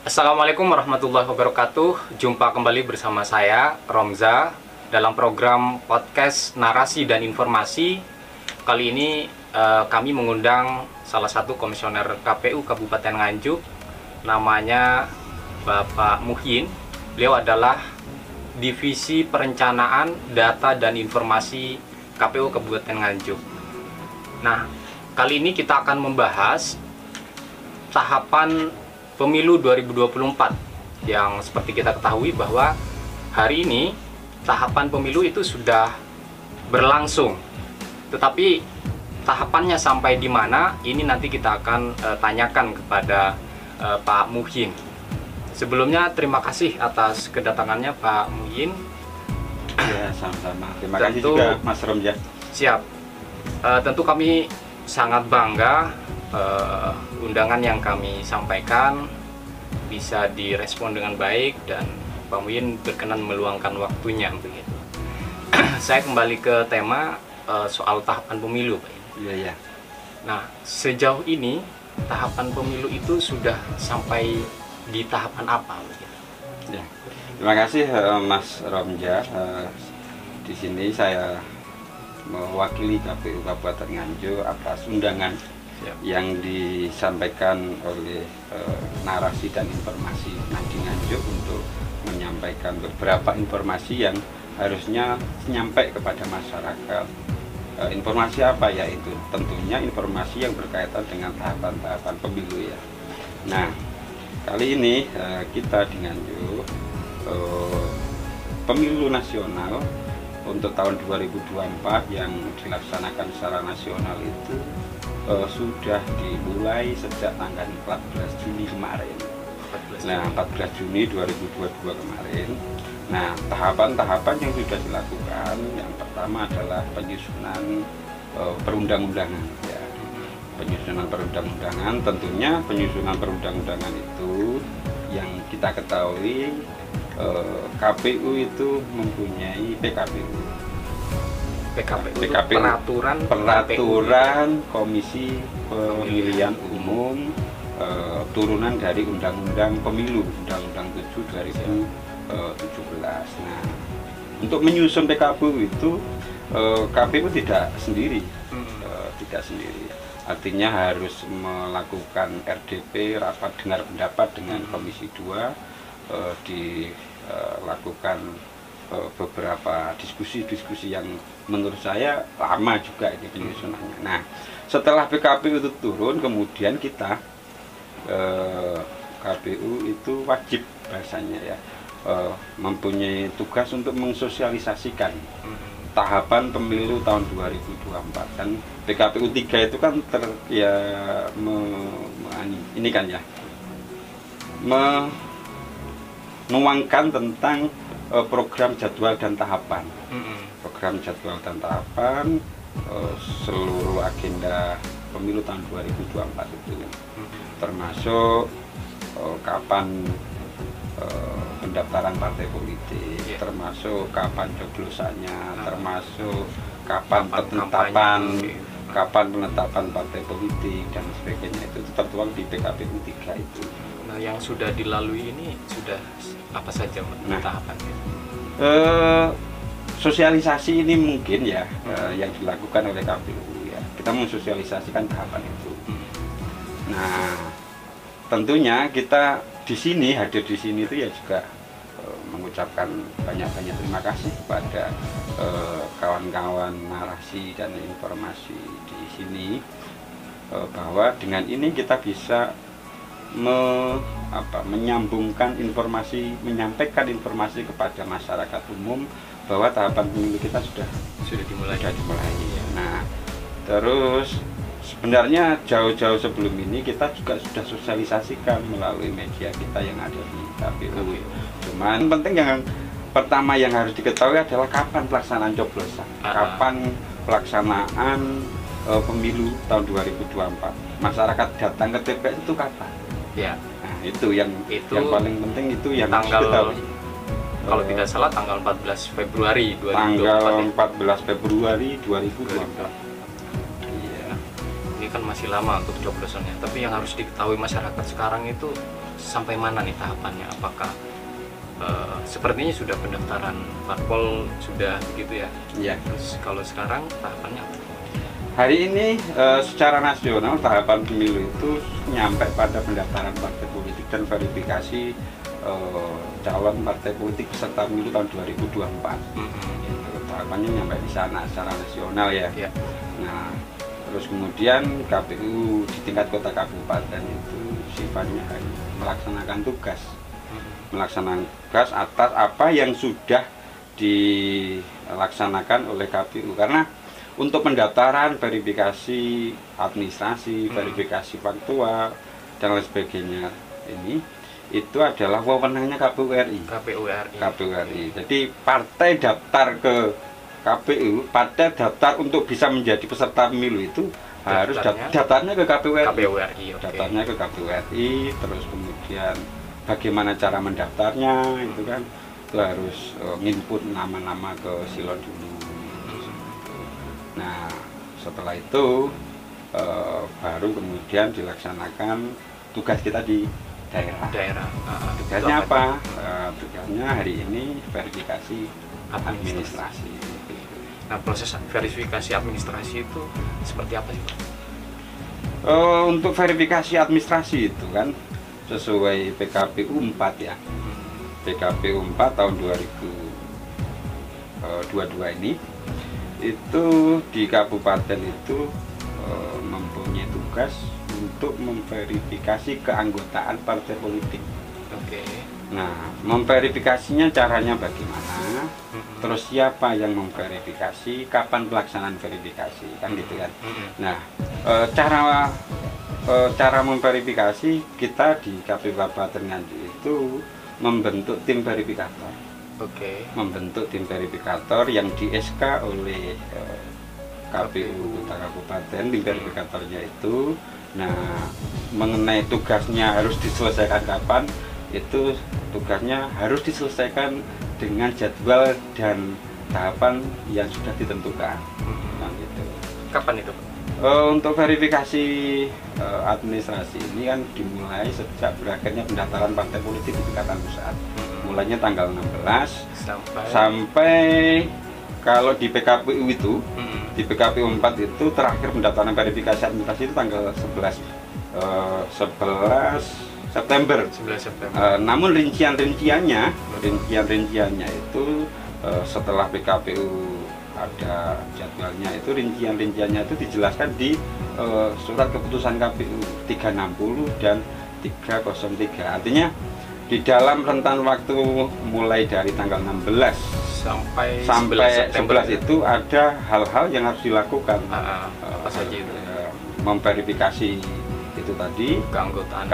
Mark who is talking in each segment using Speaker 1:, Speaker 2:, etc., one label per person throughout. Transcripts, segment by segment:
Speaker 1: Assalamualaikum warahmatullahi wabarakatuh. Jumpa kembali bersama saya, Romza, dalam program podcast Narasi dan Informasi. Kali ini kami mengundang salah satu komisioner KPU Kabupaten Nganjuk, namanya Bapak Muhyin. Beliau adalah Divisi Perencanaan Data dan Informasi KPU Kabupaten Nganjuk. Nah, kali ini kita akan membahas tahapan Pemilu 2024 yang seperti kita ketahui bahwa hari ini tahapan pemilu itu sudah berlangsung. Tetapi tahapannya sampai di mana ini nanti kita akan tanyakan kepada Pak Muhyin. Sebelumnya terima kasih atas kedatangannya Pak Muhyin.
Speaker 2: Ya, sama-sama. Terima kasih juga Mas Romja.
Speaker 1: Siap. Tentu kami sangat bangga undangan yang kami sampaikan bisa direspon dengan baik dan Pak Muhyin berkenan meluangkan waktunya begitu. Saya kembali ke tema soal tahapan pemilu, Pak.
Speaker 2: Iya, ya.
Speaker 1: Nah, sejauh ini tahapan pemilu itu sudah sampai di tahapan apa begitu?
Speaker 2: Ya. Terima kasih Mas Romja. Di sini saya mewakili KPU Kabupaten Nganjuk atas undangan yang disampaikan oleh Narasi dan Informasi Nadi Nganjuk untuk menyampaikan beberapa informasi yang harusnya nyampe kepada masyarakat. Informasi apa? Yaitu tentunya informasi yang berkaitan dengan tahapan-tahapan pemilu ya. Nah, kali ini kita di Nganjuk pemilu nasional untuk tahun 2024 yang dilaksanakan secara nasional itu sudah dimulai sejak tanggal 14 Juni kemarin. 14 Juni 2022 kemarin. Nah, tahapan-tahapan yang sudah dilakukan, yang pertama adalah penyusunan perundang-undangan. Ya. Penyusunan perundang-undangan, tentunya penyusunan perundang-undangan itu yang kita ketahui KPU itu mempunyai PKPU. Peraturan Komisi Pemilihan Umum turunan dari Undang-Undang Pemilu, Undang-Undang 7 2017. Nah, untuk menyusun PKPU itu KPU tidak sendiri, Artinya harus melakukan RDP, rapat dengar pendapat dengan Komisi 2, dilakukan beberapa diskusi yang menurut saya lama juga ini penyusunannya. Nah, setelah PKPU itu turun, kemudian kita KPU itu wajib bahasanya ya mempunyai tugas untuk mensosialisasikan tahapan pemilu tahun 2024. Dan PKPU 3 itu kan ini kan ya menuangkan tentang program jadwal dan tahapan. Program jadwal dan tahapan seluruh agenda pemilu tahun 2024 itu, termasuk kapan pendaftaran partai politik, termasuk kapan coblosannya, termasuk kapan penetapan partai politik dan sebagainya. Itu tertuang di PKPU 3 itu.
Speaker 1: Nah, yang sudah dilalui ini sudah apa saja tahapannya?
Speaker 2: Sosialisasi ini mungkin ya yang dilakukan oleh KPU ya. Kita mensosialisasikan tahapan itu. Nah, tentunya kita hadir di sini itu ya juga mengucapkan banyak-banyak terima kasih kepada kawan-kawan narasi dan informasi di sini bahwa dengan ini kita bisa menyambungkan informasi, menyampaikan informasi kepada masyarakat umum bahwa tahapan pemilu kita sudah dimulai. Nah, terus sebenarnya jauh-jauh sebelum ini kita juga sudah sosialisasikan melalui media kita yang ada di KPU. Cuman penting yang pertama yang harus diketahui adalah kapan pelaksanaan coblosan, kapan pelaksanaan pemilu tahun 2024. Masyarakat datang ke TPS itu kapan?
Speaker 1: Ya.
Speaker 2: Nah, itu yang paling penting, itu yang harus diketahui.
Speaker 1: Kalau tidak salah tanggal 14 Februari 2024.
Speaker 2: Tanggal 14 Februari 2024.
Speaker 1: Iya. Ini kan masih lama untuk coblosannya, tapi yang harus diketahui masyarakat sekarang itu sampai mana nih tahapannya? Apakah sepertinya sudah pendaftaran parpol sudah begitu ya?
Speaker 2: Iya.
Speaker 1: Terus kalau sekarang tahapannya apa?
Speaker 2: Hari ini secara nasional tahapan pemilu itu nyampe pada pendaftaran partai politik dan verifikasi calon partai politik peserta pemilu tahun 2024. Tahapannya nyampe di sana secara nasional ya. Nah, terus kemudian KPU di tingkat kota kabupaten itu sifatnya melaksanakan tugas atas apa yang sudah dilaksanakan oleh KPU, karena untuk pendaftaran, verifikasi administrasi, verifikasi faktual dan lain sebagainya ini itu adalah wewenangnya KPU RI. Jadi partai daftar ke KPU, partai daftar untuk bisa menjadi peserta pemilu itu harus daftarnya ke KPU RI. Daftarnya ke KPU RI, terus kemudian bagaimana cara mendaftarnya itu kan, itu harus nginput nama-nama ke silon dulu. Nah, setelah itu baru kemudian dilaksanakan tugas kita di daerah. Tugasnya apa? Tugasnya hari ini verifikasi administrasi.
Speaker 1: Nah, proses verifikasi administrasi itu seperti apa sih, Pak?
Speaker 2: Untuk verifikasi administrasi itu kan sesuai PKPU 4 ya. PKPU 4 tahun 2022 ini itu di kabupaten itu mempunyai tugas untuk memverifikasi keanggotaan partai politik. Nah, memverifikasinya caranya bagaimana, terus siapa yang memverifikasi, kapan pelaksanaan verifikasi, kan gitu kan. Nah, cara memverifikasi kita di KPU Kabupaten Nganjuk itu membentuk tim verifikator. Membentuk tim verifikator yang di SK oleh KPU Kota Kabupaten. Tim verifikatornya itu, nah, mengenai tugasnya harus diselesaikan kapan, itu tugasnya harus diselesaikan dengan jadwal dan tahapan yang sudah ditentukan. Nah, gitu.
Speaker 1: Kapan itu, Pak?
Speaker 2: Untuk verifikasi administrasi ini kan dimulai sejak berakhirnya pendaftaran partai politik di tingkatan pusat. Mulainya tanggal 16 sampai kalau di PKPU itu, di PKPU 4 itu terakhir pendaftaran verifikasi administrasi itu tanggal 11 September. Namun rinciannya itu setelah PKPU ada jadwalnya, itu rinciannya itu dijelaskan di surat keputusan KPU 360 dan 303. Artinya di dalam rentan waktu mulai dari tanggal 16 sampai 11 itu ada hal-hal yang harus dilakukan.
Speaker 1: Apa saja itu?
Speaker 2: Memverifikasi itu tadi
Speaker 1: keanggotaan.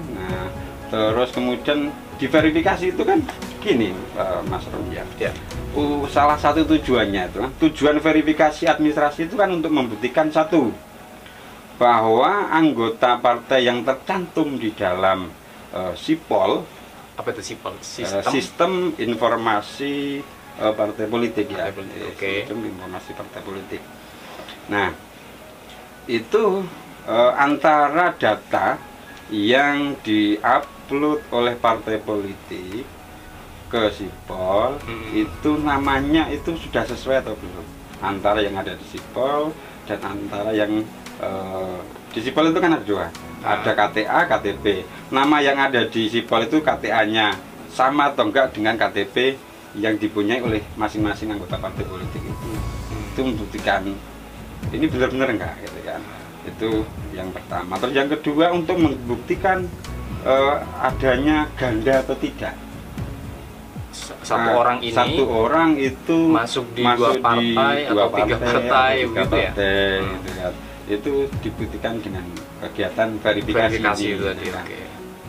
Speaker 2: Nah, terus kemudian diverifikasi itu kan gini, Mas Rom ya. Salah satu tujuannya itu, tujuan verifikasi administrasi itu kan untuk membuktikan satu, bahwa anggota partai yang tercantum di dalam SIPOL.
Speaker 1: Apa itu SIPOL?
Speaker 2: Sistem informasi partai politik ya. Sistem informasi partai politik. Nah, itu antara data yang diupload oleh partai politik ke SIPOL itu namanya itu sudah sesuai atau belum, antara yang ada di SIPOL dan antara yang di SIPOL itu kan ada dua, ada KTA, KTP. Nama yang ada di SIPOL itu KTA-nya sama atau enggak dengan KTP yang dipunyai oleh masing-masing anggota partai politik itu. Itu membuktikan ini benar-benar enggak gitu kan. Itu yang pertama. Terus yang kedua untuk membuktikan adanya ganda atau tidak.
Speaker 1: Satu orang itu masuk di dua partai atau tiga partai gitu ya.
Speaker 2: Gitu kan. Itu dibuktikan dengan kegiatan verifikasi itu tadi.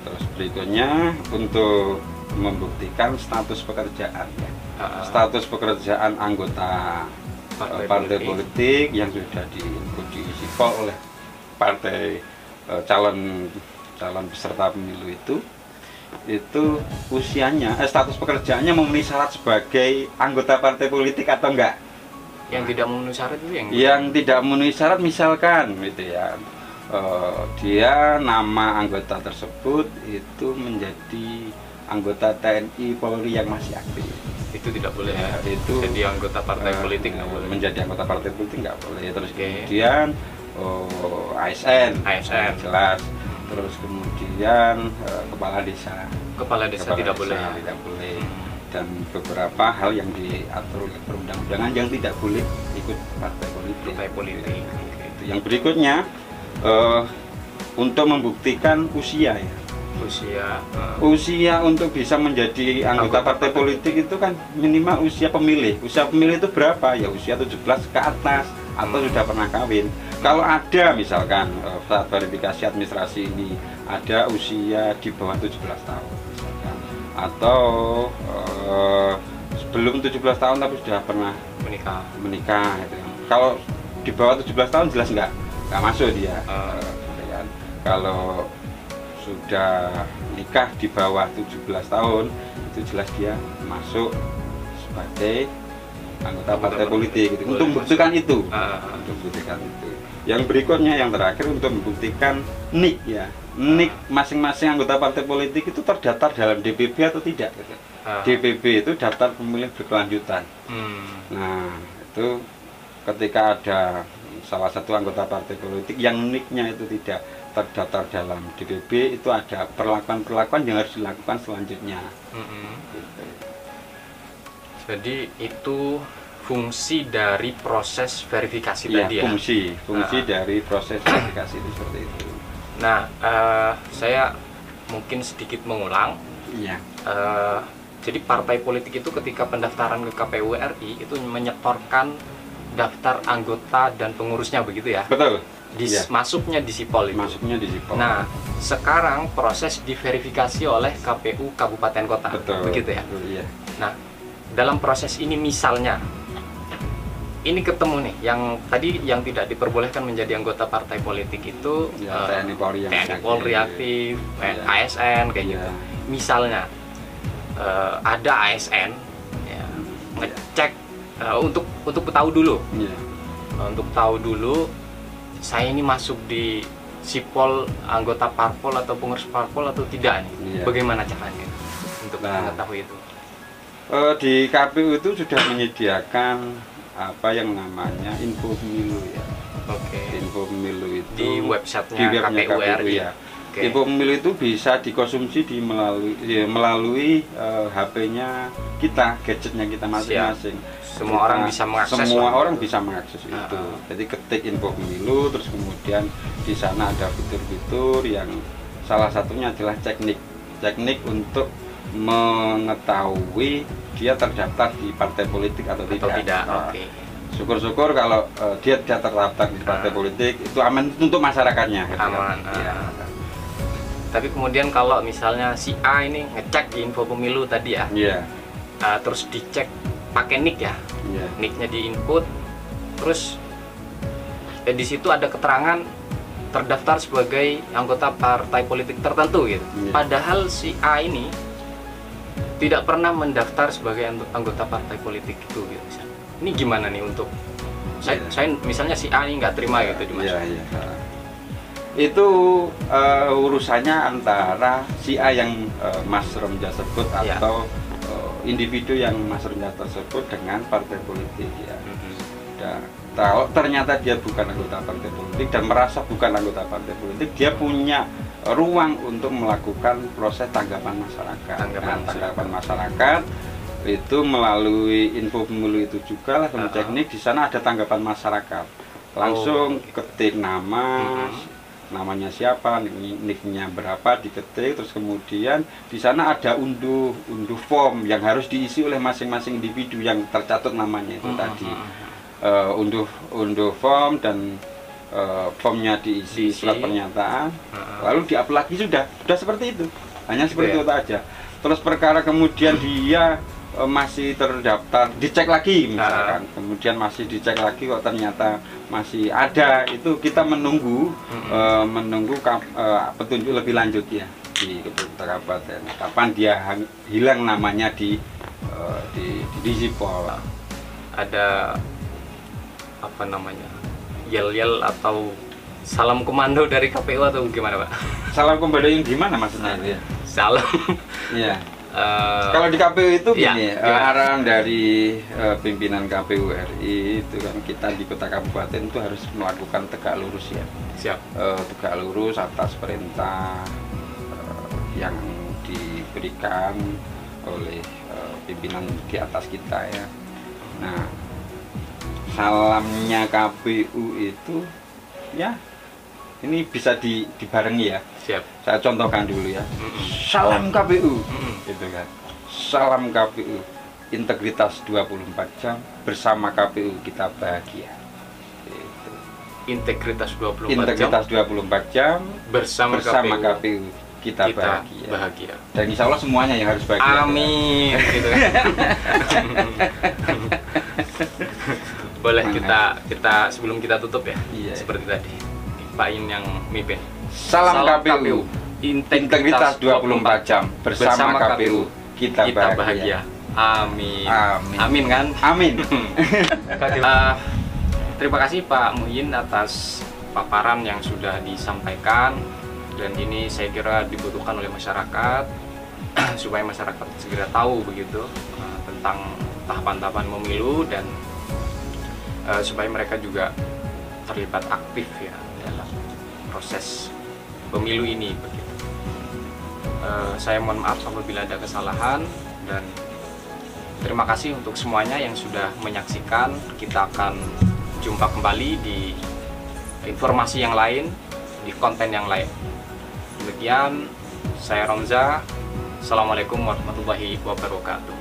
Speaker 2: Terus berikutnya untuk membuktikan status pekerjaan ya. Status pekerjaan anggota partai politik yang sudah diinput di SIPOL oleh partai calon peserta pemilu itu usianya, status pekerjaannya memenuhi syarat sebagai anggota partai politik atau enggak.
Speaker 1: Yang tidak memenuhi syarat itu
Speaker 2: yang tidak memenuhi syarat, misalkan gitu ya, dia nama anggota tersebut itu menjadi anggota TNI Polri yang masih aktif,
Speaker 1: itu tidak boleh ya,
Speaker 2: itu
Speaker 1: jadi anggota partai politik nggak boleh.
Speaker 2: Menjadi anggota partai politik nggak boleh. Terus kemudian ASN jelas, terus kemudian kepala desa tidak boleh, dan beberapa hal yang diatur oleh perundang-undangan yang tidak boleh ikut partai politik. Gitu. Yang berikutnya untuk membuktikan usia ya. Usia untuk bisa menjadi anggota partai politik itu kan minimal usia pemilih. Usia pemilih itu berapa? Ya usia 17 ke atas atau sudah pernah kawin. Kalau ada misalkan saat verifikasi administrasi ini ada usia di bawah 17 tahun misalkan, atau sebelum 17 tahun tapi sudah pernah menikah gitu. Kalau di bawah 17 tahun jelas nggak masuk dia. Kalau sudah nikah di bawah 17 tahun itu jelas dia masuk sebagai anggota partai politik gitu. Untuk membuktikan itu. Yang berikutnya yang terakhir untuk membuktikan NIK ya. NIK masing-masing anggota partai politik itu terdaftar dalam DPP atau tidak gitu. DPP itu daftar pemilih berkelanjutan. Nah, itu ketika ada salah satu anggota partai politik yang NIK-nya itu tidak terdaftar dalam DPP, itu ada perlakuan-perlakuan yang harus dilakukan selanjutnya. Gitu.
Speaker 1: Jadi itu fungsi dari proses verifikasi tadi ya?
Speaker 2: Fungsi dari proses verifikasi itu seperti itu.
Speaker 1: Nah, saya mungkin sedikit mengulang.
Speaker 2: Iya.
Speaker 1: Jadi partai politik itu ketika pendaftaran ke KPU RI itu menyetorkan daftar anggota dan pengurusnya, begitu ya?
Speaker 2: Betul.
Speaker 1: Masuknya di Sipol itu. Nah, sekarang proses diverifikasi oleh KPU Kabupaten Kota. Begitu ya?
Speaker 2: Betul, iya.
Speaker 1: Nah, dalam proses ini misalnya ini ketemu nih yang tadi yang tidak diperbolehkan menjadi anggota partai politik itu
Speaker 2: ya, TNI
Speaker 1: Polri aktif, ASN kayak gitu. Misalnya ada ASN ya, ngecek untuk tahu dulu. Untuk tahu dulu saya ini masuk di Sipol anggota parpol atau pengurus parpol atau tidak nih. Bagaimana caranya untuk mengetahui itu?
Speaker 2: Di KPU itu sudah menyediakan apa yang namanya info pemilu ya. Info pemilu itu
Speaker 1: di websitenya KPU RI
Speaker 2: ya. Info pemilu itu bisa dikonsumsi melalui HP-nya kita, gadgetnya kita masing-masing.
Speaker 1: Semua orang bisa mengakses.
Speaker 2: Itu. Jadi ketik info pemilu, terus kemudian di sana ada fitur-fitur yang salah satunya adalah teknik untuk mengetahui dia terdaftar di partai politik atau tidak. Syukur-syukur kalau dia tidak terdaftar di partai politik itu aman untuk masyarakatnya.
Speaker 1: Aman. Tapi kemudian kalau misalnya si A ini ngecek di info pemilu tadi ya, terus dicek pakai NIK ya, NIK-nya di input, terus di situ ada keterangan terdaftar sebagai anggota partai politik tertentu gitu. Padahal si A ini tidak pernah mendaftar sebagai anggota partai politik itu gitu. Ini gimana nih untuk saya misalnya si A ini nggak terima gitu dimasukkan.
Speaker 2: Itu urusannya antara si A yang Mas Romja sebut atau individu yang Mas Romja tersebut dengan partai politik ya. Kalau ternyata dia bukan anggota partai politik dan merasa bukan anggota partai politik, dia punya ruang untuk melakukan proses tanggapan masyarakat. Tanggapan masyarakat itu melalui info pemilu itu juga lah, teknik di sana ada tanggapan masyarakat. Langsung ketik namanya siapa, nicknya berapa, diketik, terus kemudian di sana ada unduh form yang harus diisi oleh masing-masing individu yang tercatat namanya itu tadi. Unduh form dan formnya diisi surat pernyataan, lalu di-upload lagi, sudah seperti itu, hanya seperti itu aja. Terus perkara kemudian dia masih terdaftar, dicek lagi misalkan, kemudian masih dicek lagi kok ternyata masih ada, itu kita menunggu petunjuk lebih lanjut ya di kabupaten, kapan dia hilang namanya di Sipol.
Speaker 1: Ada apa namanya, yel-yel atau salam komando dari KPU atau gimana Pak?
Speaker 2: Salam komando yang gimana maksudnya itu ya?
Speaker 1: Salam.
Speaker 2: Iya. Kalau di KPU itu gini,
Speaker 1: ya,
Speaker 2: arahan dari pimpinan KPU RI itu kan, kita di kota kabupaten itu harus melakukan tegak lurus ya.
Speaker 1: Siap.
Speaker 2: Tegak lurus atas perintah yang diberikan oleh pimpinan di atas kita ya. Nah, salamnya KPU itu ya, ini bisa dibarengi ya.
Speaker 1: Siap.
Speaker 2: Saya contohkan dulu ya. Salam KPU. Gitu kan. Salam KPU. Integritas 24 jam, bersama KPU kita bahagia. Gitu.
Speaker 1: Integritas 24
Speaker 2: Integritas
Speaker 1: jam
Speaker 2: 24 jam,
Speaker 1: bersama
Speaker 2: KPU kita bahagia. Dan insya Allah semuanya yang harus bahagia.
Speaker 1: Amin. Gitu kan. Boleh kita sebelum kita tutup ya.
Speaker 2: Iya.
Speaker 1: Seperti tadi Pak In yang mimpin.
Speaker 2: Salam KPU. Integritas 24 jam, bersama KPU kita bahagia.
Speaker 1: Amin.
Speaker 2: Amin.
Speaker 1: Amin kan?
Speaker 2: Amin.
Speaker 1: Terima kasih Pak Muhyin atas paparan yang sudah disampaikan, dan ini saya kira dibutuhkan oleh masyarakat supaya masyarakat segera tahu begitu tentang tahapan-tahapan pemilu, dan supaya mereka juga terlibat aktif ya dalam proses pemilu ini begitu. Saya mohon maaf apabila ada kesalahan, dan terima kasih untuk semuanya yang sudah menyaksikan. Kita akan jumpa kembali di informasi yang lain, di konten yang lain. Demikian, saya Romza. Assalamualaikum warahmatullahi wabarakatuh.